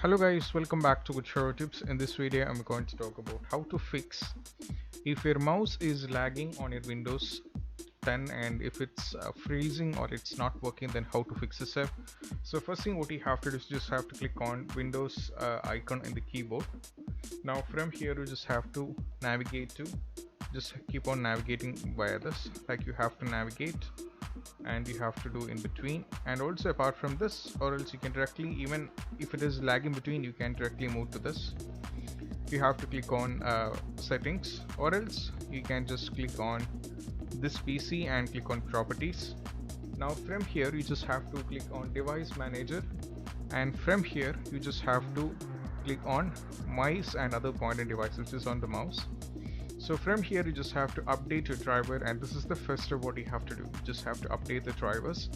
Hello guys, welcome back to Good Show Tips. In this video I'm going to talk about how to fix if your mouse is lagging on your Windows 10 and if it's freezing or it's not working, then how to fix this. So first thing what you have to do is just have to click on Windows icon in the keyboard. Now from here you just have to navigate to, just keep on navigating via this, like you have to navigate and you have to do in between. And also apart from this, or else you can directly, even if it is lag in between, you can directly move to this. You have to click on settings, or else you can just click on this PC and click on properties. Now from here you just have to click on device manager, and from here you just have to click on mice and other pointer devices, which is on the mouse. So from here you just have to update your driver, and this is the first step what you have to do. You just have to update the drivers,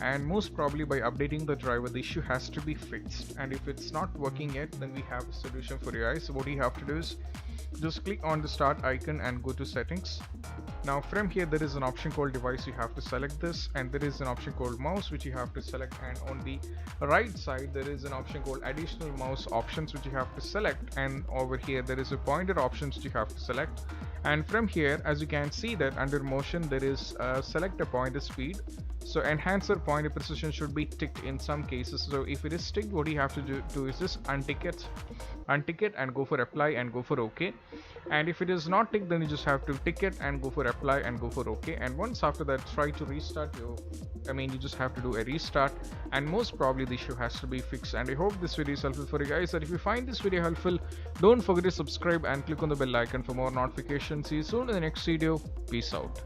and most probably by updating the driver the issue has to be fixed. And if it's not working yet, then we have a solution for you guys. So what you have to do is just click on the start icon and go to settings. Now from here there is an option called device, you have to select this, and there is an option called mouse which you have to select, and on the right side there is an option called additional mouse options which you have to select, and over here there is a pointer options which you have to select. And from here, as you can see that under motion there is select a pointer speed, so enhancer pointer precision should be ticked in some cases. So if it is ticked, what you have to do is just untick it and go for apply and go for OK. And if it is not ticked, then you just have to tick it and go for apply and go for OK. And once after that, try to restart you just have to do a restart, and most probably the issue has to be fixed. And I hope this video is helpful for you guys, and if you find this video helpful, don't forget to subscribe and click on the bell icon for more notifications. See you soon in the next video. Peace out.